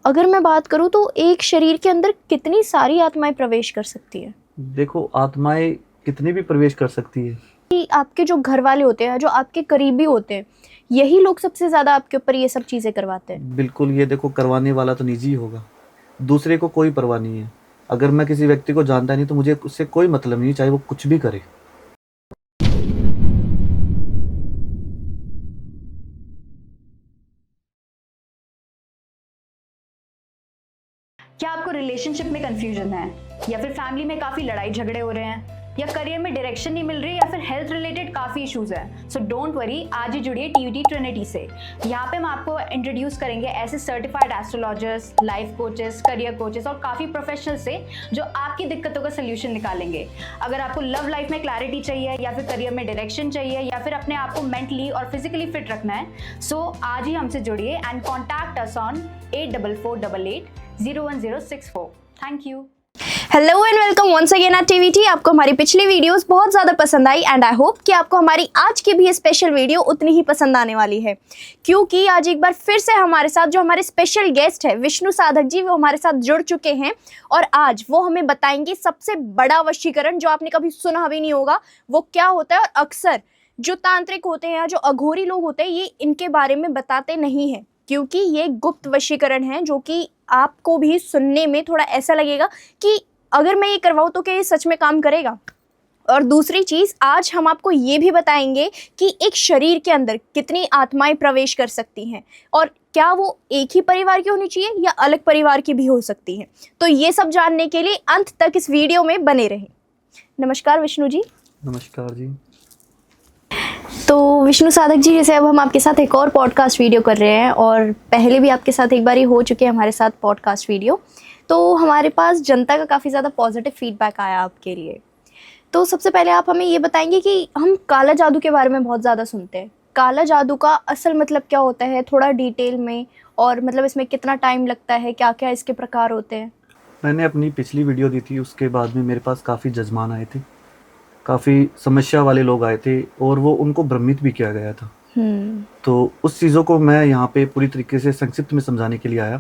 अगर मैं बात करूँ तो एक शरीर के अंदर कितनी सारी आत्माएं प्रवेश कर सकती है? देखो, आत्माएं कितनी भी प्रवेश कर सकती है। कि आपके जो घर वाले होते हैं, जो आपके करीबी होते हैं, यही लोग सबसे ज़्यादा आपके ऊपर ये सब चीज़ें करवाते हैं। बिल्कुल, ये देखो, करवाने वाला तो निजी ही होगा, दूसरे को कोई परवाह नहीं है। अगर मैं किसी व्यक्ति को जानता नहीं तो मुझे उससे कोई मतलब नहीं, चाहे वो कुछ भी करे। क्या आपको रिलेशनशिप में कंफ्यूजन है, या फिर फैमिली में काफी लड़ाई झगड़े हो रहे हैं, या करियर में डायरेक्शन नहीं मिल रही, या फिर हेल्थ रिलेटेड काफी इश्यूज हैं? सो डोंट वरी, आज ही जुड़िए टीयूटी ट्रिनिटी से। यहाँ पे हम आपको इंट्रोड्यूस करेंगे ऐसे certified astrologers, life coaches, career coaches और काफी प्रोफेशनल से जो आपकी दिक्कतों का सोल्यूशन निकालेंगे। अगर आपको लव लाइफ में क्लैरिटी चाहिए, या फिर करियर में डायरेक्शन चाहिए, या फिर अपने आप को मेंटली और फिजिकली फिट रखना है, सो आज ही हमसे जुड़िए and contact us on 8448801064। Thank you. Hello and welcome once again at TVT. आपको हमारी पिछली वीडियोस बहुत ज़्यादा पसंद आई एंड आई होप कि आपको हमारी आज की भी स्पेशल वीडियो उतनी ही पसंद आने वाली है, क्योंकि आज एक बार फिर से हमारे साथ जो हमारे स्पेशल गेस्ट है विष्णु साधक जी, वो हमारे साथ जुड़ चुके हैं और आज वो हमें बताएंगे सबसे बड़ा वशीकरण जो आपने कभी सुना भी नहीं होगा वो क्या होता है। और अक्सर जो तांत्रिक होते हैं या जो अघोरी लोग होते हैं ये इनके बारे में बताते नहीं हैं, क्योंकि ये गुप्त वशीकरण है जो कि आपको भी सुनने में थोड़ा ऐसा लगेगा कि अगर मैं ये करवाऊँ तो क्या ये सच में काम करेगा। और दूसरी चीज़, आज हम आपको ये भी बताएंगे कि एक शरीर के अंदर कितनी आत्माएं प्रवेश कर सकती हैं और क्या वो एक ही परिवार की होनी चाहिए या अलग परिवार की भी हो सकती हैं। तो ये सब जानने के लिए अंत तक इस वीडियो में बने रहें। नमस्कार विष्णु जी। नमस्कार जी। तो विष्णु साधक जी, जैसे अब हम आपके साथ एक और पॉडकास्ट वीडियो कर रहे हैं और पहले भी आपके साथ एक बार ही हो चुके हैं हमारे साथ पॉडकास्ट वीडियो, तो हमारे पास जनता का काफ़ी ज़्यादा पॉजिटिव फीडबैक आया आपके लिए। तो सबसे पहले आप हमें ये बताएंगे कि हम काला जादू के बारे में बहुत ज़्यादा सुनते हैं, काला जादू का असल मतलब क्या होता है, थोड़ा डिटेल में, और मतलब इसमें कितना टाइम लगता है, क्या क्या इसके प्रकार होते हैं? मैंने अपनी पिछली वीडियो दी थी, उसके बाद में मेरे पास काफ़ी जजमान आए थे, काफ़ी समस्या वाले लोग आए थे और वो उनको भ्रमित भी किया गया था। तो उस चीज़ों को मैं यहाँ पे पूरी तरीके से संक्षिप्त में समझाने के लिए आया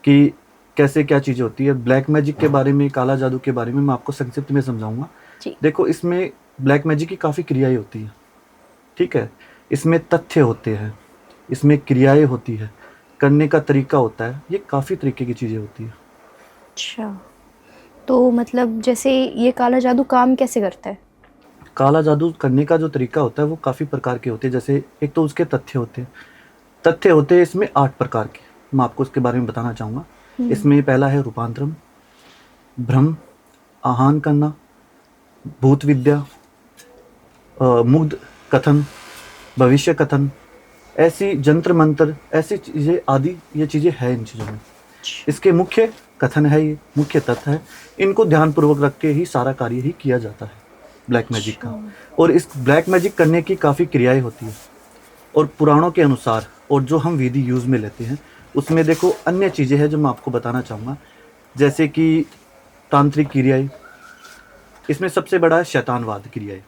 कि कैसे क्या चीज़ें होती है। ब्लैक मैजिक के बारे में, काला जादू के बारे में मैं आपको संक्षिप्त में समझाऊंगा। देखो, इसमें ब्लैक मैजिक की काफ़ी क्रियाएं होती हैं, ठीक है। इसमें तथ्य होते हैं, इसमें क्रियाएं होती है, करने का तरीका होता है, ये काफ़ी तरीके की चीज़ें होती है। अच्छा, तो मतलब जैसे ये काला जादू काम कैसे करता है? काला जादू करने का जो तरीका होता है वो काफ़ी प्रकार के होते हैं। जैसे एक तो उसके तथ्य होते हैं, इसमें 8 प्रकार के, मैं आपको इसके बारे में बताना चाहूँगा। इसमें पहला है रूपांतरम, भ्रम, आहान करना, भूत विद्या, मुग्ध कथन, भविष्य कथन, ऐसी जंत्र मंत्र, ऐसी चीज़ें आदि, ये चीज़ें हैं इन चीज़ों में। इसके मुख्य कथन है, ये मुख्य तथ्य है, इनको ध्यानपूर्वक रख के ही सारा कार्य ही किया जाता है ब्लैक मैजिक का। और इस ब्लैक मैजिक करने की काफ़ी क्रियाएं होती है और पुराणों के अनुसार और जो हम विधि यूज़ में लेते हैं उसमें देखो अन्य चीज़ें हैं जो मैं आपको बताना चाहूँगा। जैसे कि तांत्रिक क्रियाएं, इसमें सबसे बड़ा है शैतानवाद क्रियाएं।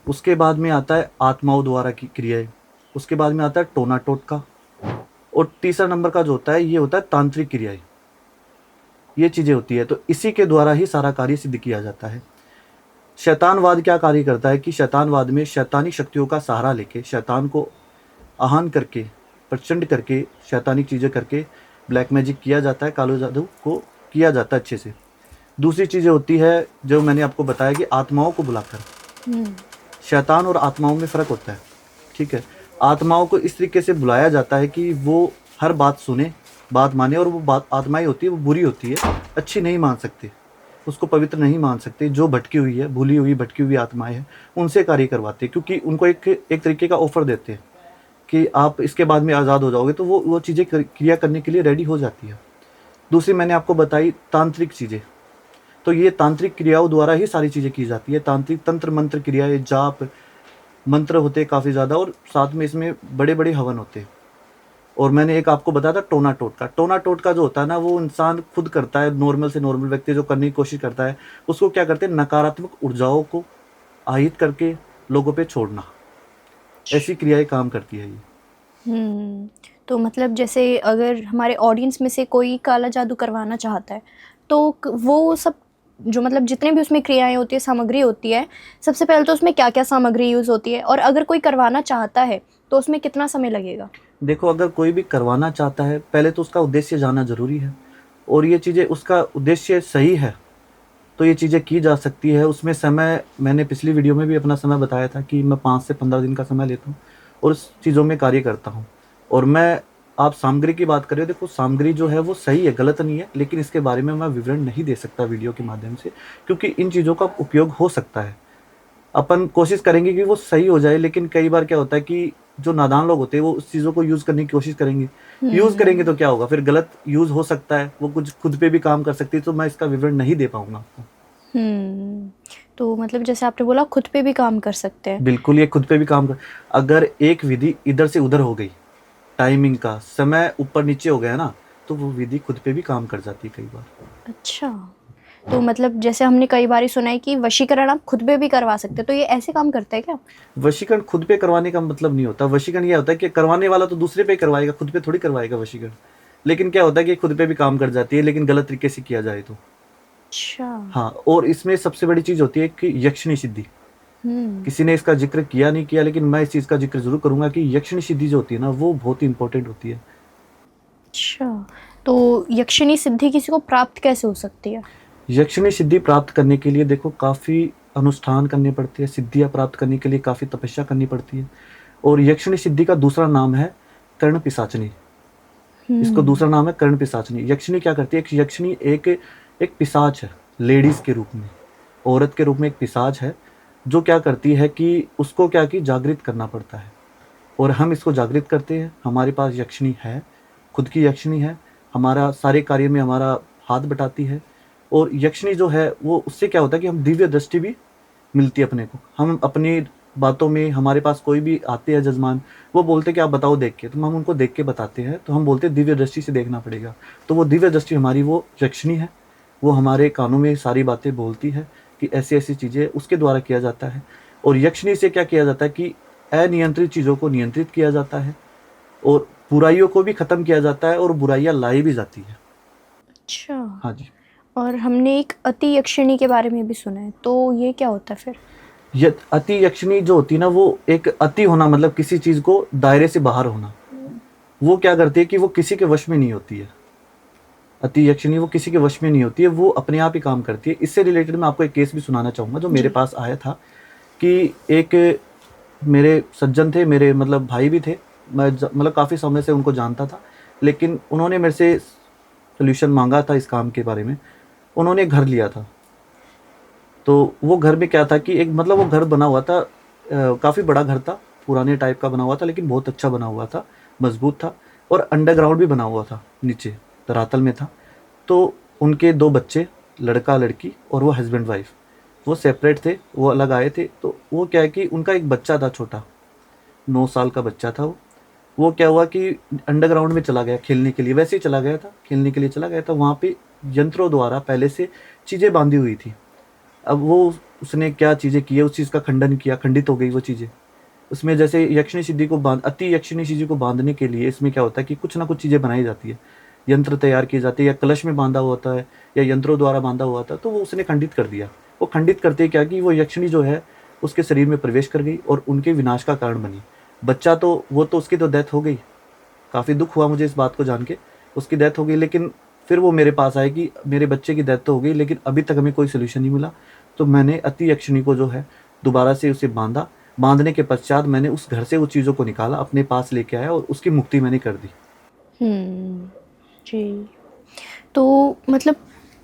उसके बाद में आता है आत्माओं द्वारा की क्रियाएं। उसके बाद में आता है टोना टोटका। और तीसरा नंबर का जो होता है ये होता है तांत्रिक क्रियाएं। ये चीज़ें होती है, तो इसी के द्वारा ही सारा कार्य सिद्ध किया जाता है। शैतानवाद क्या कार्य करता है कि शैतानवाद में शैतानी शक्तियों का सहारा लेके शैतान को आहान करके, प्रचंड करके, शैतानिक चीज़ें करके ब्लैक मैजिक किया जाता है, कालो जादू को किया जाता है अच्छे से। दूसरी चीज़ें होती है जो मैंने आपको बताया कि आत्माओं को बुलाकर, शैतान और आत्माओं में फ़र्क होता है, ठीक है। आत्माओं को इस तरीके से बुलाया जाता है कि वो हर बात सुने, बात माने, और वो बात आत्माएं होती है वो बुरी होती है, अच्छी नहीं मान सकते, उसको पवित्र नहीं मान सकते। जो भटकी हुई है, भूली हुई, भटकी हुई आत्माएं हैं, उनसे कार्य करवाते हैं, क्योंकि उनको एक तरीके का ऑफर देते हैं कि आप इसके बाद में आज़ाद हो जाओगे, तो वो चीज़ें क्रिया करने के लिए रेडी हो जाती है। दूसरी मैंने आपको बताई तांत्रिक चीज़ें, तो ये तांत्रिक क्रियाओं द्वारा ही सारी चीज़ें की जाती है। तांत्रिक तंत्र मंत्र क्रियाएं, जाप मंत्र होते हैं काफ़ी ज़्यादा, और साथ में इसमें बड़े बड़े हवन होते हैं। और मैंने एक आपको बताया था टोना टोटका। टोना टोटका जो होता है ना, वो इंसान खुद करता है, नॉर्मल से नॉर्मल व्यक्ति जो करने की कोशिश करता है उसको क्या करते हैं, नकारात्मक ऊर्जाओं को आहित करके लोगों पे छोड़ना, ऐसी क्रियाएं काम करती है ये। तो मतलब जैसे अगर हमारे ऑडियंस में से कोई काला जादू करवाना चाहता है तो वो सब जो मतलब जितने भी उसमें क्रियाएं होती है, सामग्री होती है, सबसे पहले तो उसमें क्या क्या सामग्री यूज़ होती है, और अगर कोई करवाना चाहता है तो उसमें कितना समय लगेगा? देखो, अगर कोई भी करवाना चाहता है, पहले तो उसका उद्देश्य जानना ज़रूरी है, और ये चीज़ें उसका उद्देश्य सही है तो ये चीज़ें की जा सकती है। उसमें समय, मैंने पिछली वीडियो में भी अपना समय बताया था कि मैं 5 से 15 दिन का समय लेता हूँ और उस चीज़ों में कार्य करता हूँ। और मैं, आप सामग्री की बात कर रहे हो, देखो सामग्री जो है वो सही है, गलत नहीं है, लेकिन इसके बारे में मैं विवरण नहीं दे सकता वीडियो के माध्यम से, क्योंकि इन चीज़ों का उपयोग हो सकता है। अपन कोशिश करेंगे कि वो सही हो जाए, लेकिन कई बार क्या होता है कि जो नादान लोग होते हैं वो उस चीज़ों को यूज़ करने की कोशिश करेंगे। यूज़ करेंगे तो क्या होगा, फिर गलत यूज़ हो सकता है, वो कुछ खुद पे भी काम कर सकती है, तो मैं इसका विवरण नहीं दे पाऊँगा आपको। तो मतलब जैसे आपने बोला खुद पे भी काम कर सकते हैं। बिल्कुल, ये खुद पे भी काम कर, अगर एक विधि इधर से उधर हो गई, टाइमिंग का समय ऊपर नीचे हो गया ना, तो वो विधि खुद पे भी काम कर जाती है कई बार। अच्छा, तो मतलब जैसे हमने कई बार सुना है कि वशीकरण आप खुद पे भी करवा सकते हैं, तो ये ऐसे काम करता है क्या? वशीकरण खुद पे करवाने का मतलब नहीं होता। वशीकरण ये होता है कि करवाने वाला तो दूसरे पे करवाएगा, खुद पे थोड़ी करवाएगा वशीकरण। लेकिन क्या होता है कि खुद पे भी काम कर जाती है, लेकिन गलत तरीके से किया जाए तो। अच्छा। हाँ, और इसमें सबसे बड़ी चीज़ होती है कि यक्षिणी सिद्धि। किसी ने इसका जिक्र किया नहीं किया, लेकिन मैं इस चीज़ का जिक्र ज़रूर करूँगा कि यक्षिणी सिद्धि जो होती है ना, वो बहुत ही इंपॉर्टेंट होती है। अच्छा, तो यक्षिणी सिद्धि किसी को प्राप्त कैसे हो सकती है? यक्षिणी सिद्धि प्राप्त करने के लिए देखो काफ़ी अनुष्ठान करने पड़ते हैं, सिद्धियाँ प्राप्त करने के लिए काफ़ी तपस्या करनी पड़ती है। और यक्षिणी सिद्धि का दूसरा नाम है कर्ण पिशाचनी। इसको दूसरा नाम है कर्ण पिशाचनी। यक्षिणी क्या करती है, एक यक्षिणी एक एक पिशाच है, लेडीज़ के रूप में, औरत के रूप में एक पिशाच है, जो क्या करती है कि उसको क्या कि जागृत करना पड़ता है, और हम इसको जागृत करते हैं। हमारे पास यक्षिणी है, खुद की यक्षिणी है, हमारा सारे कार्य में हमारा हाथ बटाती है। और यक्षिणी जो है वो, उससे क्या होता है कि हम दिव्य दृष्टि भी मिलती है अपने को। हम अपनी बातों में, हमारे पास कोई भी आते हैं जजमान, वो बोलते कि आप बताओ देख के, तो हम उनको देख के बताते हैं, तो हम बोलते हैं दिव्य दृष्टि से देखना पड़ेगा। तो वो दिव्य दृष्टि हमारी वो यक्षिणी है, वो हमारे कानों में सारी बातें बोलती है कि ऐसी ऐसी चीज़ें उसके द्वारा किया जाता है। और यक्षिणी से क्या किया जाता है कि अनियंत्रित चीज़ों को नियंत्रित किया जाता है, और बुराइयों को भी ख़त्म किया जाता है, और बुराइयाँ लाई भी जाती है। अच्छा। हाँ जी। और हमने एक अति यक्षिणी के बारे में भी सुना है, तो ये क्या होता है फिर? ये अति यक्षिणी जो होती है ना, वो एक अति होना, मतलब किसी चीज़ को दायरे से बाहर होना। वो क्या करती है कि वो किसी के वश में नहीं होती है। अति यक्षिणी वो किसी के वश में नहीं होती है, वो अपने आप ही काम करती है। इससे रिलेटेड मैं आपको एक केस भी सुनाना चाहूँगा जो मेरे पास आया था। कि एक मेरे सज्जन थे, मेरे मतलब भाई भी थे, मैं मतलब काफ़ी समय से उनको जानता था, लेकिन उन्होंने मेरे से सोल्यूशन मांगा था इस काम के बारे में। उन्होंने एक घर लिया था, तो वो घर में क्या था कि एक मतलब वो घर बना हुआ था, काफ़ी बड़ा घर था, पुराने टाइप का बना हुआ था, लेकिन बहुत अच्छा बना हुआ था, मजबूत था, और अंडरग्राउंड भी बना हुआ था, नीचे धरातल में था। तो उनके 2 बच्चे, लड़का लड़की, और वो हस्बैंड वाइफ, वो सेपरेट थे, वो अलग आए थे। तो वो क्या है कि उनका एक बच्चा था, छोटा 9 साल का बच्चा था। वो क्या हुआ कि अंडरग्राउंड में चला गया खेलने के लिए, वैसे ही चला गया था, खेलने के लिए चला गया था। वहाँ पे यंत्रों द्वारा पहले से चीज़ें बांधी हुई थी। अब वो, उसने क्या चीज़ें की है, उस चीज़ का खंडन किया, खंडित हो गई वो चीज़ें। उसमें जैसे यक्षिणी सिद्धि को अति यक्षिणी सिद्धि को बांधने के लिए इसमें क्या होता है कि कुछ ना कुछ चीज़ें बनाई जाती है, यंत्र तैयार किए जाते हैं, या कलश में बांधा हुआ होता है, या यंत्रों द्वारा बांधा हुआ था। तो वो उसने खंडित कर दिया। वो खंडित करते क्या कि वो यक्षिणी जो है उसके शरीर में प्रवेश कर गई और उनके विनाश का कारण बनी। बच्चा तो, वो तो उसकी तो डेथ हो गई, काफ़ी दुख हुआ मुझे इस बात को जान के, उसकी डेथ हो गई। लेकिन फिर वो मेरे पास आए कि मेरे बच्चे की डेथ तो हो गई, लेकिन अभी तक हमें कोई सोल्यूशन नहीं मिला। तो मैंने अति यक्षिणी को जो है दोबारा से उसे बांधा। बांधने के पश्चात मैंने उस घर से उस चीज़ों को निकाला, अपने पास लेके आया, और उसकी मुक्ति मैंने कर दी। जी। तो मतलब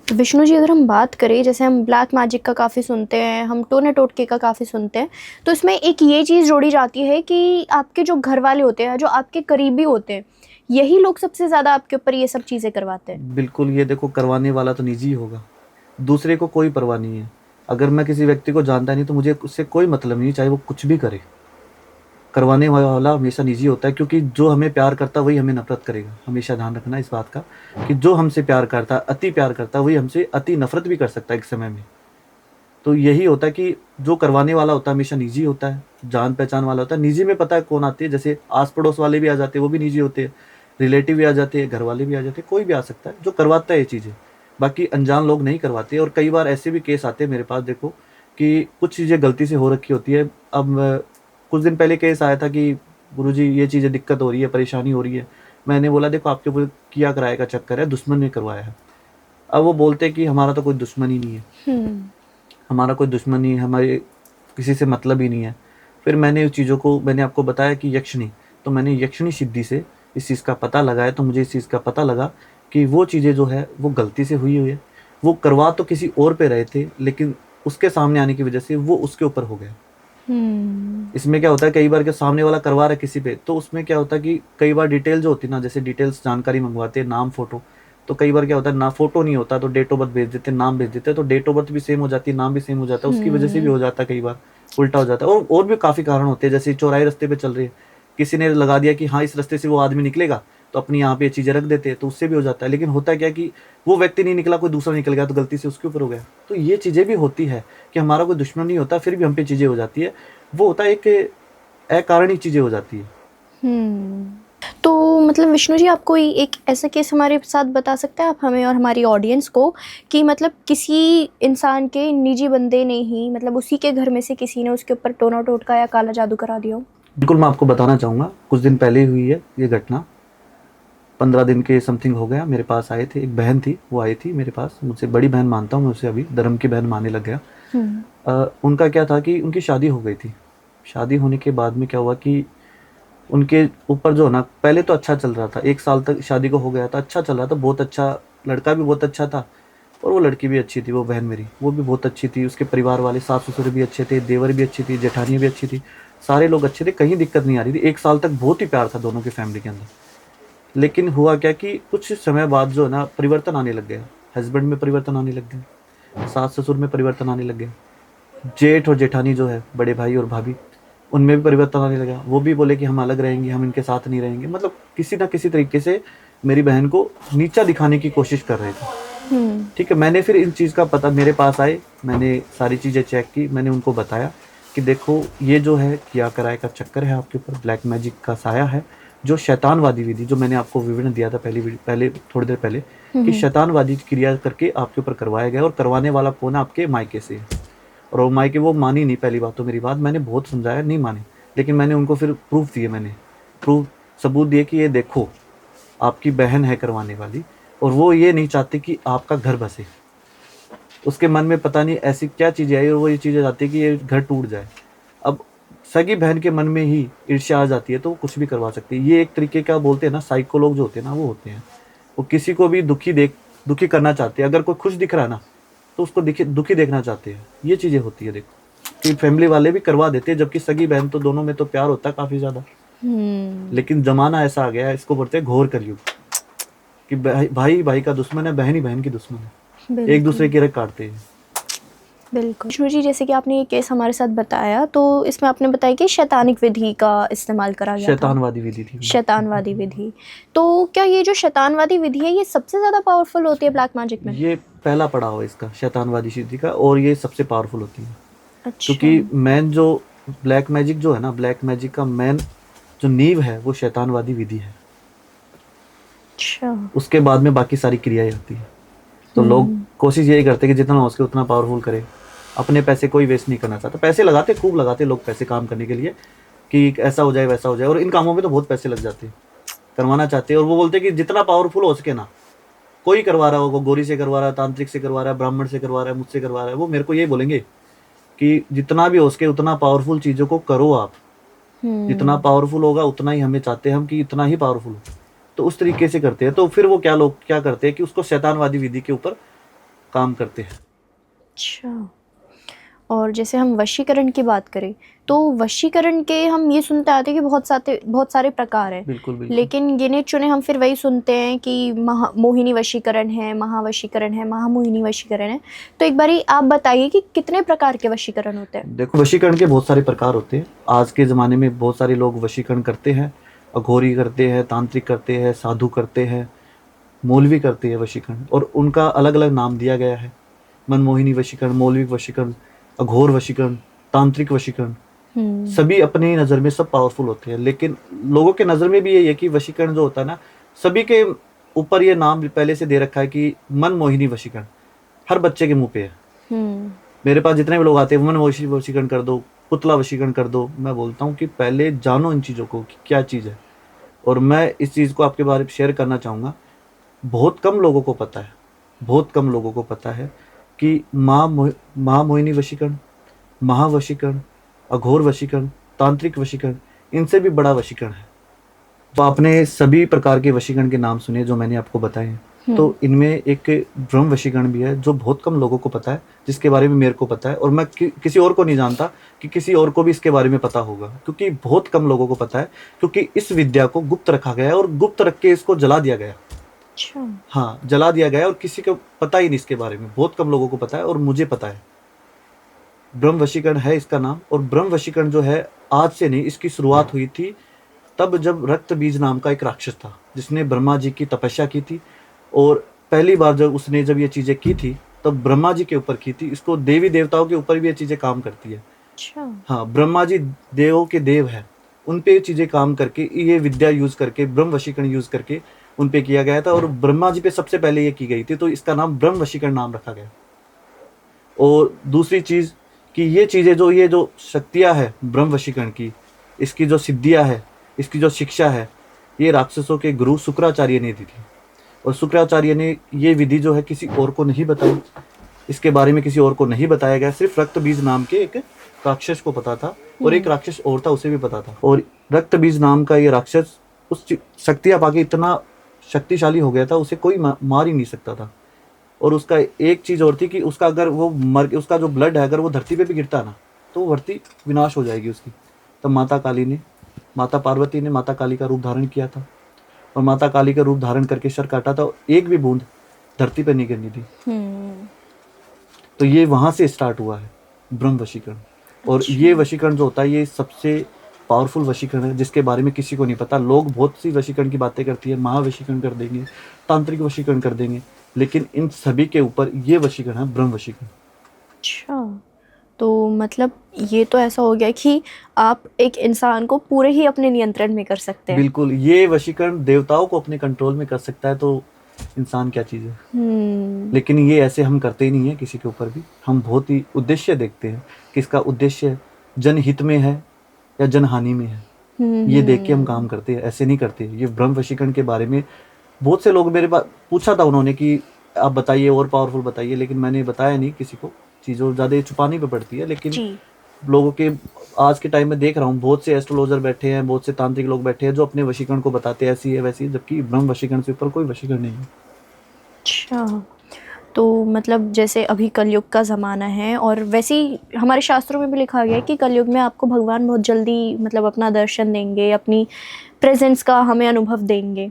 विष्णु जी, अगर हम बात करें, जैसे हम ब्लैक मैजिक का काफ़ी सुनते हैं, हम टोने टोटके का काफ़ी सुनते हैं, तो इसमें एक ये चीज़ जोड़ी जाती है कि आपके जो घर वाले होते हैं, जो आपके करीबी होते हैं, यही लोग सबसे ज़्यादा आपके ऊपर ये सब चीज़ें करवाते हैं। बिल्कुल, ये देखो करवाने वाला तो निजी ही होगा, दूसरे को कोई परवाह नहीं है। अगर मैं किसी व्यक्ति को जानता नहीं तो मुझे उससे कोई मतलब नहीं, चाहे वो कुछ भी करे। करवाने वाला हमेशा निजी होता है, क्योंकि जो हमें प्यार करता है वही हमें नफरत करेगा। हमेशा ध्यान रखना इस बात का कि जो हमसे प्यार करता है, अति प्यार करता है, वही हमसे अति नफरत भी कर सकता है एक समय में। तो यही होता है कि जो करवाने वाला होता है हमेशा निजी होता है, जान पहचान वाला होता है। निजी में पता है कौन आती है, जैसे आस पड़ोस वाले भी आ जाते हैं, वो भी निजी होते हैं। रिलेटिव भी आ जाते हैं, घर वाले भी आ जाते हैं, कोई भी आ सकता है जो करवाता है ये चीज़ें। बाकी अनजान लोग नहीं करवाते। और कई बार ऐसे भी केस आते हैं मेरे पास, देखो कि कुछ चीज़ें गलती से हो रखी होती है। अब कुछ दिन पहले केस आया था कि गुरुजी ये चीज़ें दिक्कत हो रही है, परेशानी हो रही है। मैंने बोला देखो आपके ऊपर किया कराए का चक्कर है, दुश्मन ने करवाया है। अब वो बोलते कि हमारा तो कोई दुश्मन ही नहीं है, हमारा कोई दुश्मन नहीं है, हमारे किसी से मतलब ही नहीं है। फिर मैंने उस चीज़ों को, मैंने आपको बताया कि यक्षिणी, तो मैंने यक्षिणी सिद्धि से इस चीज़ का पता लगाया। तो मुझे इस चीज़ का पता लगा कि वो चीज़ें जो है वो गलती से हुई है। वो करवा तो किसी और पे रहे थे, लेकिन उसके सामने आने की वजह से वो उसके ऊपर हो गया। इसमें क्या होता है, कई बार के सामने वाला करवा रहा है किसी पे, तो उसमें क्या होता है कि कई बार डिटेल जो होती है ना, जैसे डिटेल्स जानकारी मंगवाते हैं, नाम फोटो, तो कई बार क्या होता है ना फोटो नहीं होता तो डेट ऑफ बर्थ भेज देते हैं, नाम भेज देते हैं, तो डेट ऑफ बर्थ भी सेम हो जाती है, नाम भी सेम हो जाता है, उसकी वजह से भी हो जाता है, कई बार उल्टा हो जाता है। और भी काफ़ी कारण होते हैं, जैसे चौराहे रास्ते पे चल रहे हैं, किसी ने लगा दिया कि हाँ इस रास्ते से वो आदमी निकलेगा, तो अपनी यहाँ पे ये चीज़ें रख देते हैं, तो उससे भी हो जाता है। लेकिन होता है क्या कि वो व्यक्ति नहीं निकला, कोई दूसरा निकल गया, तो गलती से उसके ऊपर हो गया। तो ये चीज़ें भी होती है कि हमारा कोई दुश्मन नहीं होता, फिर भी हम पे चीज़ें हो जाती है। वो होता है एक अकारणिक चीज़ें हो जाती है। तो मतलब विष्णु जी, आप कोई एक ऐसा केस हमारे साथ बता सकते हैं आप हमें और हमारी ऑडियंस को, कि मतलब किसी इंसान के निजी बंदे ने ही, मतलब उसी के घर में से किसी ने उसके ऊपर टोना टोटका या काला जादू करा दिया हो? बिल्कुल, मैं आपको बताना चाहूँगा। कुछ दिन पहले हुई है ये घटना, 15 दिन के समथिंग हो गया। मेरे पास आए थे, एक बहन थी, वो आई थी मेरे पास, मुझसे बड़ी बहन मानता हूँ मैं उसे, अभी धर्म की बहन मानने लग गया। उनका क्या था कि उनकी शादी हो गई थी। शादी होने के बाद में क्या हुआ कि उनके ऊपर जो है ना, पहले तो अच्छा चल रहा था, 1 साल तक शादी को हो गया था, अच्छा चल रहा था, बहुत अच्छा, लड़का भी बहुत अच्छा था और वो लड़की भी अच्छी थी, वो बहन मेरी, वो भी बहुत अच्छी थी। उसके परिवार वाले, सास ससुर भी अच्छे थे, देवर भी अच्छी थी, जेठानी भी अच्छी थी, सारे लोग अच्छे थे, कहीं दिक्कत नहीं आ रही थी। 1 साल तक बहुत ही प्यार था दोनों की फैमिली के अंदर। लेकिन हुआ क्या कि कुछ समय बाद जो है ना परिवर्तन आने लग गया, हस्बैंड में परिवर्तन आने लग गया, सास ससुर में परिवर्तन आने लग गया, जेठ और जेठानी जो है, बड़े भाई और भाभी, उनमें भी परिवर्तन आने लगा। वो भी बोले कि हम अलग रहेंगे, हम इनके साथ नहीं रहेंगे। मतलब किसी ना किसी तरीके से मेरी बहन को नीचा दिखाने की कोशिश कर रहे थे। ठीक है, मैंने फिर इन चीज़ का पता, मेरे पास आए, मैंने सारी चीज़ें चेक की, मैंने उनको बताया कि देखो ये जो है किया कराए का चक्कर है आपके ऊपर, ब्लैक मैजिक का साया है, जो शैतानवादी विधि, जो मैंने आपको विवरण दिया था पहले थोड़ी देर पहले, कि शैतानवादी क्रिया करके आपके ऊपर करवाया गया। और करवाने वाला कौन है? आपके मायके से। और वो मायके वो मानी नहीं, पहली बात तो मेरी बात, मैंने बहुत समझाया, नहीं मानी। लेकिन मैंने उनको फिर प्रूफ दिए, मैंने सबूत दिए कि ये देखो आपकी बहन है करवाने वाली, और वो ये नहीं चाहती कि आपका घर बसे। उसके मन में पता नहीं ऐसी क्या चीज़ें आई, और वो ये चीज़ें चाहती है कि ये घर टूट जाए। अब सगी बहन के मन में ही ईर्ष्या आ जाती है, तो वो कुछ भी करवा सकती है। ये एक तरीके का बोलते हैं ना, साइको लोग जो होते हैं ना, वो होते हैं, वो किसी को भी दुखी करना चाहते हैं। अगर कोई खुश दिख रहा है ना, तो उसको दुखी देखना चाहते हैं। ये चीज़ें होती है, देखो कि फैमिली वाले भी करवा देते हैं, जबकि सगी बहन तो दोनों में तो प्यार होता है काफ़ी ज़्यादा। लेकिन जमाना ऐसा आ गया है, इसको बोलते हैं घोर कलयुग, कि भाई भाई का दुश्मन है, बहन ही बहन की दुश्मन है, एक दूसरे की रग काटते हैं। बिल्कुल विष्णु जी, जैसे कि आपने ये केस हमारे साथ बताया, तो इसमें आपने बताया कि शैतानिक विधि का इस्तेमाल करा गया था। शैतानवादी विधि थी। शैतानवादी विधि। तो क्या ये जो शैतानवादी विधि है, ये सबसे ज़्यादा पावरफुल होती है ब्लैक मैजिक में? ये पहला पड़ाव है इसका, शैतानवादी विधि का, और ये सबसे पावरफुल होती है। अच्छा। क्योंकि मेन जो ब्लैक मैजिक जो है ना, ब्लैक मैजिक का मेन जो नींव है वो शैतानवादी विधि है। अच्छा। उसके बाद में बाकी सारी क्रियाएं होती है। तो लोग कोशिश यही करते हैं कि जितना हो सके उतना पावरफुल करे। अपने पैसे कोई वेस्ट नहीं करना चाहता। पैसे लगाते, खूब लगाते लोग पैसे काम करने के लिए, कि ऐसा हो जाए वैसा हो जाए, और इन कामों में तो बहुत पैसे लग जाते हैं, करवाना चाहते हैं। और वो बोलते हैं कि जितना पावरफुल हो सके ना, कोई करवा रहा हो, वो गोरी से करवा रहा है, तांत्रिक से करवा रहा है, ब्राह्मण से करवा रहा है, मुझसे करवा रहा है, वो मेरे को ये बोलेंगे कि जितना भी हो सके उतना पावरफुल चीज़ों को करो आप। जितना पावरफुल होगा उतना ही हमें चाहते हैं हम कि इतना ही पावरफुल हो, तो उस तरीके से करते हैं। तो फिर वो लोग क्या करते हैं कि उसको शैतानवादी विधि के ऊपर काम करते हैं। अच्छा। और जैसे हम वशीकरण की बात करें, तो वशीकरण के हम ये सुनते आते हैं कि बहुत सारे प्रकार हैं। बिल्कुल। लेकिन गिने चुने हम फिर वही सुनते हैं कि मोहिनी वशीकरण है, महावशीकरण है, महामोहिनी वशीकरण है। तो एक बारी आप बताइए कि कितने प्रकार के वशीकरण होते हैं? देखो, वशीकरण के बहुत सारे प्रकार होते हैं। आज के ज़माने में बहुत सारे लोग वशीकरण करते हैं, अघोरी करते हैं, तांत्रिक करते हैं, साधु करते हैं, मौलवी करते हैं वशीकरण, और उनका अलग अलग नाम दिया गया है। मनमोहिनी वशीकरण, मौलवी वशीकरण, अघोर वशीकरण, तांत्रिक वशीकरण, सभी अपनी नज़र में सब पावरफुल होते हैं। लेकिन लोगों के नज़र में भी यही है कि वशीकरण जो होता है ना, सभी के ऊपर ये नाम पहले से दे रखा है कि मन मोहिनी वशीकरण, हर बच्चे के मुंह पे है। मेरे पास जितने भी लोग आते हैं मन वशीकरण कर दो, पुतला वशीकरण कर दो, मैं बोलता हूँ कि पहले जानो इन चीज़ों को कि क्या चीज़ है। और मैं इस चीज़ को आपके बारे में शेयर करना चाहूँगा। बहुत कम लोगों को पता है, बहुत कम लोगों को पता है कि महामोहिनी वशीकरण, महावशीकरण, अघोर वशीकरण, तांत्रिक वशीकरण, इनसे भी बड़ा वशीकरण है। तो आपने सभी प्रकार के वशीकरण के नाम सुने जो मैंने आपको बताए हैं, तो इनमें एक ब्रह्म वशीकरण भी है जो बहुत कम लोगों को पता है, जिसके बारे में मेरे को पता है। और मैं किसी और को नहीं जानता कि किसी और को भी इसके बारे में पता होगा, क्योंकि बहुत कम लोगों को पता है, क्योंकि इस विद्या को गुप्त रखा गया है और गुप्त रख के इसको जला दिया गया। हाँ, जला दिया गया और किसी को पता ही नहीं इसके बारे में, बहुत कम लोगों को पता है और मुझे पता है। ब्रह्म वशीकरण है इसका नाम। और ब्रह्म वशीकरण जो है आज से नहीं, इसकी शुरुआत हुई थी तब जब रक्त बीज नाम का एक राक्षस था जिसने ब्रह्मा जी की तपस्या की थी। और पहली बार जब उसने ये चीज़ें की थी तब ब्रह्मा जी के ऊपर की थी। इसको देवी देवताओं के ऊपर भी ये चीज़ें काम करती है। हाँ, ब्रह्मा जी देवों के देव है, उन पे ये चीज़ें काम करके, ये विद्या यूज करके, ब्रह्म वशीकरण यूज करके उन पे किया गया था। और ब्रह्मा जी पे सबसे पहले ये की गई थी, तो इसका नाम ब्रह्म वशीकरण नाम रखा गया। और दूसरी चीज़ कि ये चीज़ें ये जो शक्तियाँ है ब्रह्म वशीकरण की, इसकी जो सिद्धियाँ है, इसकी जो शिक्षा है, ये राक्षसों के गुरु शुक्राचार्य ने दी थी। और शुक्राचार्य ने ये विधि जो है किसी और को नहीं बताई, इसके बारे में किसी और को नहीं बताया गया, सिर्फ रक्त बीज नाम के एक राक्षस को पता था। और एक राक्षस और था, उसे भी पता था। और रक्त बीज नाम का ये राक्षस उस शक्तियाँ पाके इतना शक्तिशाली हो गया था, उसे कोई मार ही नहीं सकता था। और उसका एक चीज़ और थी कि उसका अगर वो उसका जो ब्लड है अगर वो धरती पे भी गिरता ना तो वो धरती विनाश हो जाएगी उसकी। तब माता पार्वती ने माता काली का रूप धारण किया था। और माता काली का रूप धारण करके सर काटा था, एक भी बूंद धरती पे नहीं गिरनी थी। तो ये वहाँ से स्टार्ट हुआ है ब्रह्म वशीकरण। और ये वशीकरण जो होता है ये सबसे पावरफुल वशीकरण है, जिसके बारे में किसी को नहीं पता। लोग बहुत सी वशीकरण की बातें करती है, महावशीकरण कर देंगे, तांत्रिक वशीकरण कर देंगे, लेकिन इन सभी के ऊपर ये वशीकरण है ब्रह्म वशीकरण। अच्छा, तो मतलब ये तो ऐसा हो गया कि आप एक इंसान को पूरे ही अपने नियंत्रण में कर सकते हैं। बिल्कुल, ये वशीकरण देवताओं को अपने कंट्रोल में कर सकता है, तो इंसान क्या चीज़ है। लेकिन ये ऐसे हम करते ही नहीं है किसी के ऊपर भी। हम बहुत ही उद्देश्य देखते हैं कि इसका उद्देश्य जनहित में है या जनहानि में है, ये देख के हम काम करते हैं, ऐसे नहीं करते। ये ब्रह्म वशीकरण के बारे में बहुत से लोग मेरे पास पूछा था उन्होंने कि आप बताइए और पावरफुल बताइए, लेकिन मैंने बताया नहीं किसी को। चीज़ों ज़्यादा छुपानी पे पड़ती है। लेकिन लोगों के आज के टाइम में देख रहा हूँ बहुत से एस्ट्रोलॉजर बैठे हैं, बहुत से तांत्रिक लोग बैठे हैं जो अपने वशीकरण को बताते हैं ऐसी है वैसी है, जबकि ब्रह्म वशीकरण से ऊपर कोई वशीकरण नहीं है। अच्छा, तो मतलब जैसे अभी कलयुग का ज़माना है और वैसे ही हमारे शास्त्रों में भी लिखा गया है कि कलयुग में आपको भगवान बहुत जल्दी मतलब अपना दर्शन देंगे, अपनी प्रेजेंस का हमें अनुभव देंगे।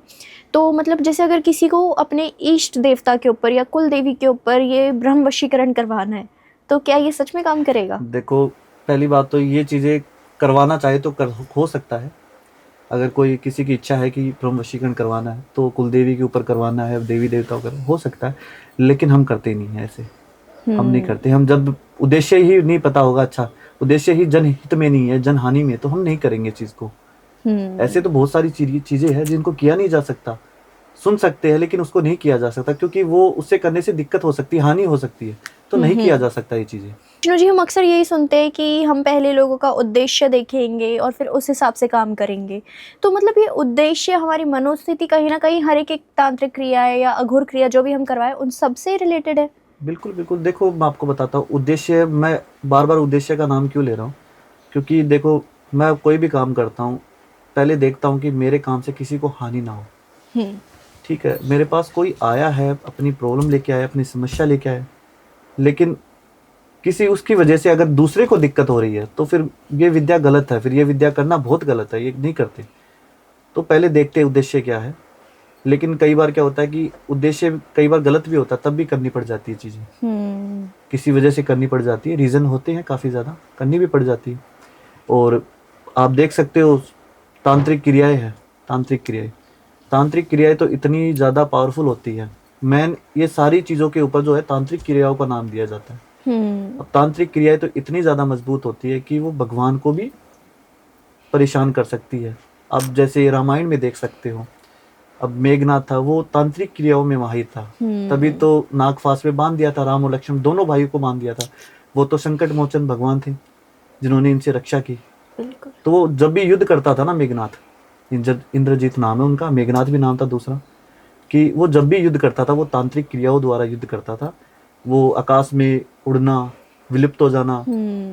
तो मतलब जैसे अगर किसी को अपने इष्ट देवता के ऊपर या कुल देवी के ऊपर ये ब्रह्म वशीकरण करवाना है तो क्या ये सच में काम करेगा? देखो, पहली बात तो ये चीज़ें करवाना चाहे तो हो सकता है। अगर कोई किसी की इच्छा है कि ब्रह्म वशीकरण करवाना है तो कुलदेवी के ऊपर करवाना है, देवी देवताओं का हो सकता है, लेकिन हम करते नहीं हैं ऐसे। हम नहीं करते। हम जब उद्देश्य ही नहीं पता होगा, अच्छा उद्देश्य ही जनहित में नहीं है, जनहानि में, तो हम नहीं करेंगे चीज़ को। ऐसे तो बहुत सारी चीज़ें हैं जिनको किया नहीं जा सकता। सुन सकते हैं लेकिन उसको नहीं किया जा सकता, क्योंकि वो उससे करने से दिक्कत हो सकती है, हानि हो सकती है, तो नहीं किया जा सकता ये चीज़ें। विष्णु जी, हम अक्सर यही सुनते हैं कि हम पहले लोगों का उद्देश्य देखेंगे और फिर उस हिसाब से काम करेंगे। तो मतलब ये उद्देश्य हमारी मनोस्थिति कहीं ना कहीं हर एक तांत्रिक क्रिया है या अघोर क्रिया जो भी हम करवाएं उन सब से रिलेटेड है। बिल्कुल बिल्कुल। देखो, मैं आपको बताता हूँ उद्देश्य। मैं बार बार उद्देश्य का नाम क्यों ले रहा हूँ, क्योंकि देखो मैं कोई भी काम करता हूँ पहले देखता हूँ कि मेरे काम से किसी को हानि ना हो। ठीक है, मेरे पास कोई आया है, अपनी प्रॉब्लम लेके आया, अपनी समस्या लेके आया, लेकिन किसी उसकी वजह से अगर दूसरे को दिक्कत हो रही है तो फिर ये विद्या गलत है, फिर ये विद्या करना बहुत गलत है, ये नहीं करते। तो पहले देखते हैं उद्देश्य क्या है। लेकिन कई बार क्या होता है कि उद्देश्य कई बार गलत भी होता है, तब भी करनी पड़ जाती है चीज़ें। किसी वजह से करनी पड़ जाती है, रीज़न होते हैं काफ़ी ज़्यादा, करनी भी पड़ जाती है। और आप देख सकते हो तांत्रिक क्रियाएँ हैं, तांत्रिक क्रियाएँ तो इतनी ज़्यादा पावरफुल होती है। मेन ये सारी चीज़ों के ऊपर जो है तांत्रिक क्रियाओं का नाम दिया जाता है। अब तांत्रिक क्रियाएं तो इतनी ज़्यादा मजबूत होती है कि वो भगवान को भी परेशान कर सकती है। अब जैसे रामायण में देख सकते हो, अब मेघनाथ था, वो तांत्रिक क्रियाओं में माहिर था, तभी तो नाग फांस में बांध दिया था, राम और लक्ष्मण दोनों भाइयों को बांध दिया था। वो तो संकट मोचन भगवान थे जिन्होंने इनसे रक्षा की। बिल्कुल। तो वो जब भी युद्ध करता था ना, मेघनाथ, इंद्रजीत नाम है उनका, मेघनाथ भी नाम था दूसरा, कि वो जब भी युद्ध करता था वो तांत्रिक क्रियाओं द्वारा युद्ध करता था। वो आकाश में उड़ना, विलुप्त हो जाना,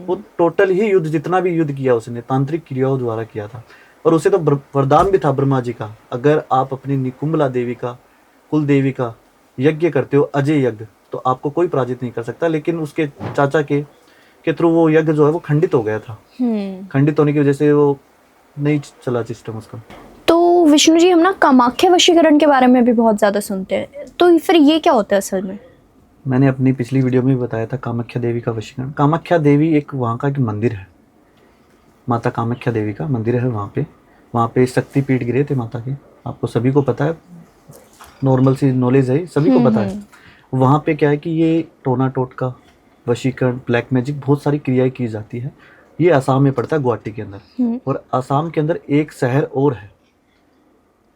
वो टोटल ही युद्ध, जितना भी युद्ध किया उसने तांत्रिक क्रियाओं द्वारा किया था। और उसे तो वरदान भी था ब्रह्मा जी का, अगर आप अपनी निकुंभला देवी का, कुल देवी का यज्ञ करते हो, अजय यज्ञ, तो आपको कोई पराजित नहीं कर सकता। लेकिन उसके चाचा के थ्रू वो यज्ञ जो है वो खंडित हो गया था। खंडित होने की वजह से वो नहीं चला सिस्टम उसका। तो विष्णु जी, हम ना कामाख्या वशीकरण के बारे में भी बहुत ज़्यादा सुनते हैं, तो फिर ये क्या होता है असल में? मैंने अपनी पिछली वीडियो में भी बताया था कामाख्या देवी का वशीकरण। कामाख्या देवी एक वहाँ का एक मंदिर है, माता कामाख्या देवी का मंदिर है वहाँ पे शक्तिपीठ गिरे थे माता के, आपको सभी को पता है, नॉर्मल सी नॉलेज है, सभी को पता है। वहाँ पे क्या है कि ये टोना टोटका, वशीकरण, ब्लैक मैजिक, बहुत सारी क्रियाएं की जाती है। ये असम में पड़ता है, गुवाहाटी के अंदर। और असम के अंदर एक शहर और है,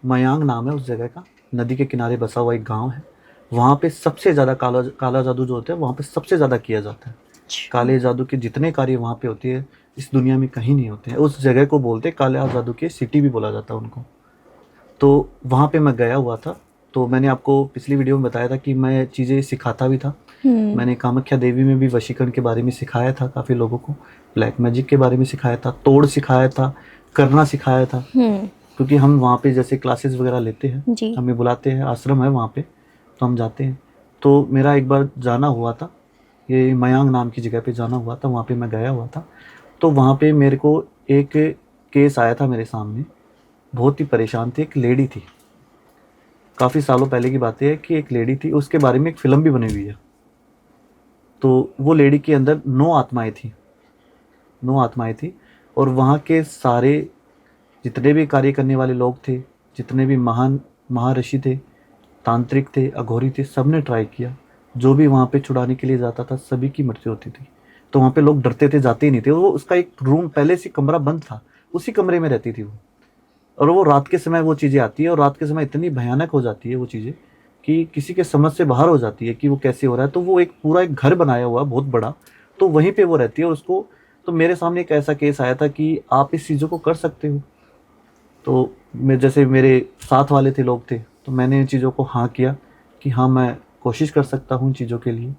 मयांग नाम है उस जगह का, नदी के किनारे बसा हुआ एक गांव है। वहाँ पे सबसे ज़्यादा काला जादू जो होता है वहाँ पे सबसे ज़्यादा किया जाता है। काले जादू के जितने कार्य वहाँ पे होते हैं इस दुनिया में कहीं नहीं होते हैं। उस जगह को बोलते काला जादू की सिटी भी बोला जाता है उनको। तो वहाँ पे मैं गया हुआ था, तो मैंने आपको पिछली वीडियो में बताया था कि मैं चीज़ें सिखाता भी था। मैंने कामाख्या देवी में भी वशीकरण के बारे में सिखाया था काफ़ी लोगों को, ब्लैक मैजिक के बारे में सिखाया था, तोड़ सिखाया था, करना सिखाया था। क्योंकि हम वहाँ पे जैसे क्लासेस वगैरह लेते हैं, हमें बुलाते हैं, आश्रम है वहाँ पे, तो हम जाते हैं। तो मेरा एक बार जाना हुआ था, ये मयांग नाम की जगह पे जाना हुआ था, वहाँ पे मैं गया हुआ था। तो वहाँ पे मेरे को एक केस आया था मेरे सामने, बहुत ही परेशान थी, एक लेडी थी, काफ़ी सालों पहले की बात है कि एक लेडी थी, उसके बारे में एक फ़िल्म भी बनी हुई है। तो वो लेडी के अंदर 9 आत्माएं थी, 9 आत्माएं थी। और वहाँ के सारे जितने भी कार्य करने वाले लोग थे, जितने भी महान महर्षि थे, तांत्रिक थे, अघोरी थे, सब ने ट्राई किया। जो भी वहाँ पे छुड़ाने के लिए जाता था सभी की मृत्यु होती थी। तो वहाँ पे लोग डरते थे, जाते ही नहीं थे। वो उसका एक रूम पहले से कमरा बंद था, उसी कमरे में रहती थी वो। और वो रात के समय वो चीज़ें आती है, और रात के समय इतनी भयानक हो जाती है वो चीज़ें कि किसी के समझ से बाहर हो जाती है कि वो कैसे हो रहा है। तो वो एक पूरा एक घर बनाया हुआ बहुत बड़ा, तो वहीं पे वो रहती है। और उसको, तो मेरे सामने एक ऐसा केस आया था कि आप इस चीज़ों को कर सकते हो। तो मैं, जैसे मेरे साथ वाले थे, लोग थे, तो मैंने इन चीज़ों को हाँ किया कि हाँ मैं कोशिश कर सकता हूँ इन चीज़ों के लिए।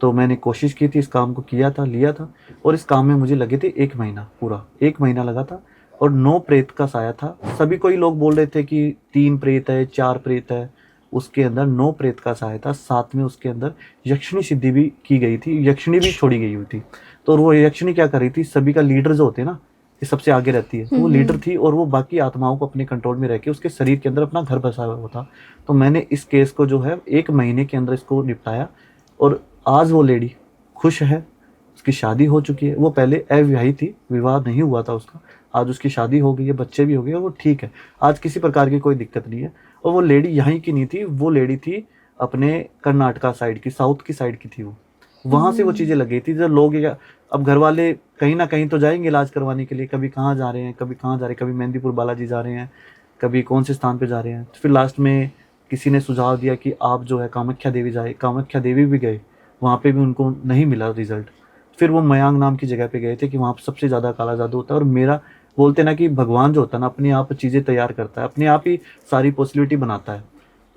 तो मैंने कोशिश की थी, इस काम को किया था, लिया था। और इस काम में मुझे लगे थे 1 महीना, पूरा 1 महीना लगा था। और 9 प्रेत का साया था। सभी कोई लोग बोल रहे थे कि 3 प्रेत है, 4 प्रेत है, उसके अंदर 9 प्रेत का साया था। साथ में उसके अंदर यक्षिणी सिद्धि भी की गई थी, यक्षिणी भी छोड़ी गई हुई थी। तो वो यक्षिणी क्या कर रही थी, सभी का लीडर जो होते हैं ना, ये सबसे आगे रहती है, तो वो लीडर थी। और वो बाकी आत्माओं को अपने कंट्रोल में रह के उसके शरीर के अंदर अपना घर बसा हुआ था। तो मैंने इस केस को जो है 1 महीने के अंदर इसको निपटाया। और आज वो लेडी खुश है, उसकी शादी हो चुकी है। वो पहले अविवाहित थी, विवाह नहीं हुआ था उसका, आज उसकी शादी हो गई है, बच्चे भी हो गए, और वो ठीक है, आज किसी प्रकार की कोई दिक्कत नहीं है। और वो लेडी यहाँ की नहीं थी, वो लेडी थी अपने कर्नाटका साइड की, साउथ की साइड की थी वो। वहाँ से वो चीज़ें लग गई थी। जब लोग, अब घर वाले कहीं ना कहीं तो जाएंगे इलाज करवाने के लिए, कभी कहाँ जा रहे हैं, कभी कहाँ जा रहे हैं, कभी मेहंदीपुर बालाजी जा रहे हैं, कभी कौन से स्थान पे जा रहे हैं। तो फिर लास्ट में किसी ने सुझाव दिया कि आप जो है कामाख्या देवी जाए। कामाख्या देवी भी गए, वहाँ पे भी उनको नहीं मिला रिजल्ट। फिर वो मयांग नाम की जगह पे गए थे कि वहाँ सबसे ज़्यादा काला जादू होता है। और मेरा, बोलते ना कि भगवान जो होता है ना, अपने आप चीज़ें तैयार करता है, अपने आप ही सारी पॉसिबिलिटी बनाता है।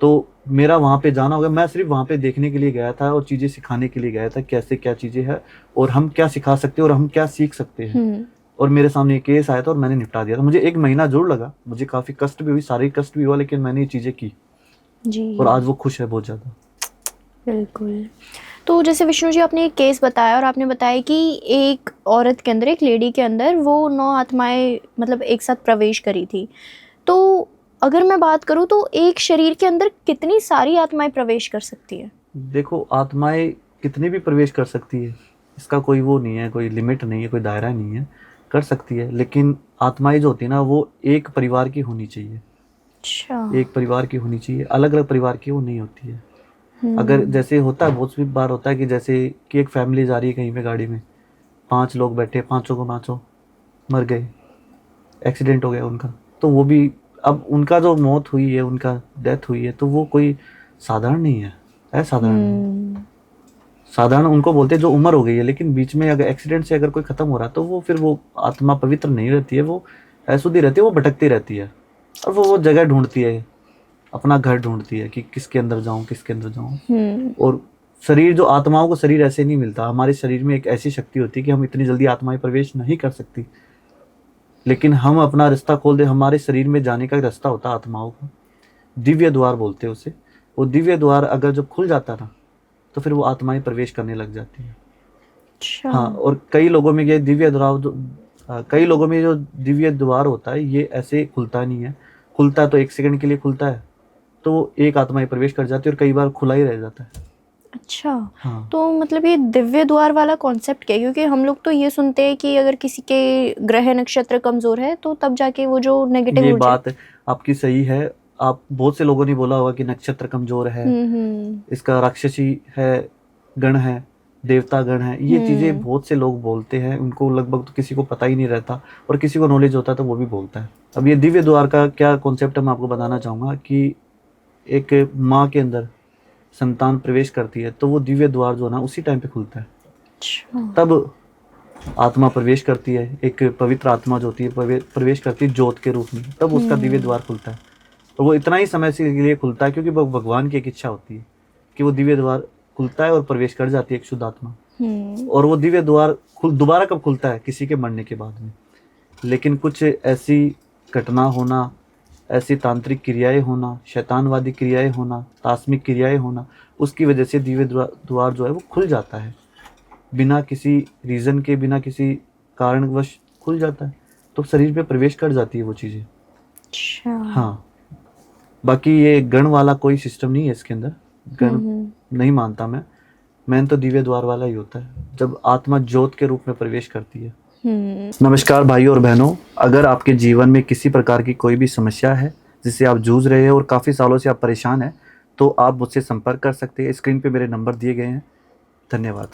तो मेरा वहाँ पे जाना होगा। मैं सिर्फ वहाँ पे देखने के लिए गया था और चीज़ें सिखाने के लिए गया था, कैसे क्या चीज़ें हैं और हम क्या सिखा सकते हैं और हम क्या सीख सकते हैं। और मेरे सामने एक केस आया था और मैंने निपटा दिया था। मुझे 1 महीना जरूर लगा, मुझे काफ़ी कष्ट भी हुई, शारीरिक कष्ट भी हुआ, लेकिन मैंने ये चीज़ें की जी। और आज वो खुश है बहुत ज़्यादा। बिल्कुल। तो जैसे विष्णु जी, आपने एक केस बताया और आपने बताया कि एक औरत के अंदर, एक लेडी के अंदर वो 9 आत्माएं मतलब एक साथ प्रवेश करी थी। तो अगर मैं बात करूं तो एक शरीर के अंदर कितनी सारी आत्माएं प्रवेश कर सकती है? देखो, आत्माएं कितनी भी प्रवेश कर सकती है, इसका कोई वो नहीं है, कोई लिमिट नहीं है, कोई दायरा नहीं है, कर सकती है। लेकिन आत्माएं जो होती है ना, वो एक परिवार की होनी चाहिए। अच्छा। एक परिवार की होनी चाहिए, अलग अलग परिवार की वो नहीं होती है। अगर जैसे होता है, बहुत सी बार होता है कि जैसे कि एक फैमिली जा रही है कहीं पे गाड़ी में, 5 लोग बैठे, 5 को 5 मर गए, एक्सीडेंट हो गया उनका, तो वो भी अब उनका जो मौत हुई है, उनका डेथ हुई है, तो वो कोई साधारण नहीं है, असाधारण है। साधारण उनको बोलते हैं जो उम्र हो गई है, लेकिन बीच में अगर एक्सीडेंट से अगर कोई खत्म हो रहा है तो वो फिर वो आत्मा पवित्र नहीं रहती है, वो अशुद्धि रहती है, वो भटकती रहती है और वो जगह ढूंढती है, अपना घर ढूंढती है कि किसके अंदर जाऊं, किसके अंदर जाऊं। और शरीर, जो आत्माओं को शरीर ऐसे नहीं मिलता। हमारे शरीर में एक ऐसी शक्ति होती है कि हम इतनी जल्दी आत्माएं प्रवेश नहीं कर सकती, लेकिन हम अपना रास्ता खोल दे। हमारे शरीर में जाने का रास्ता होता है आत्माओं का, दिव्य द्वार बोलते हैं उसे। वो दिव्य द्वार अगर जब खुल जाता ना, तो फिर वो आत्माएं प्रवेश करने लग जाती हैं। अच्छा। हाँ, और कई लोगों में ये दिव्य द्वार, कई लोगों में जो दिव्य द्वार होता है ये ऐसे खुलता नहीं है। खुलता है तो 1 सेकंड के लिए खुलता है, तो एक आत्मा प्रवेश कर जाती है, और कई बार खुला ही रह जाता है। अच्छा। हाँ। तो मतलब ये दिव्य द्वार वाला कॉन्सेप्ट क्या है? क्योंकि हम लोग तो ये सुनते हैं कि अगर किसी के ग्रह नक्षत्र कमजोर है तो तब जाके वो जो नेगेटिव ये ऊर्जा। बात आपकी सही है। आप बहुत से लोगों ने बोला होगा कि नक्षत्र कमजोर है, इसका राक्षसी है, गण है, देवता गण है। ये चीजें बहुत से लोग बोलते हैं, उनको लगभग तो किसी को पता ही नहीं रहता, और किसी को नॉलेज होता है तो वो भी बोलता है। अब ये दिव्य द्वार का क्या कॉन्सेप्ट है मैं आपको बताना चाहूँगा कि एक माँ के अंदर संतान प्रवेश करती है तो वो दिव्य द्वार जो है ना उसी टाइम पे खुलता है। अच्छा। तब आत्मा प्रवेश करती है, एक पवित्र आत्मा जो होती है प्रवेश करती है ज्योत के रूप में, तब उसका दिव्य द्वार खुलता है। और वो इतना ही समय के लिए खुलता है क्योंकि भगवान की एक इच्छा होती है कि वो दिव्य द्वार खुलता है और प्रवेश कर जाती है एक शुद्ध आत्मा। और वो दिव्य द्वार दोबारा कब खुलता है? किसी के मरने के बाद में। लेकिन कुछ ऐसी घटना होना, ऐसी तांत्रिक क्रियाएं होना, शैतानवादी क्रियाएं होना, तास्मिक क्रियाएं होना, उसकी वजह से दिव्य द्वार जो है वो खुल जाता है, बिना किसी रीज़न के, बिना किसी कारणवश खुल जाता है, तो शरीर पे प्रवेश कर जाती है वो चीज़ें। अच्छा। हाँ, बाकी ये गण वाला कोई सिस्टम नहीं है इसके अंदर, गण नहीं मानता मैं तो दिव्य द्वार वाला ही होता है, जब आत्मा ज्योत के रूप में प्रवेश करती है। नमस्कार भाइयों और बहनों, अगर आपके जीवन में किसी प्रकार की कोई भी समस्या है जिससे आप जूझ रहे हैं और काफ़ी सालों से आप परेशान हैं, तो आप मुझसे संपर्क कर सकते हैं। स्क्रीन पे मेरे नंबर दिए गए हैं। धन्यवाद।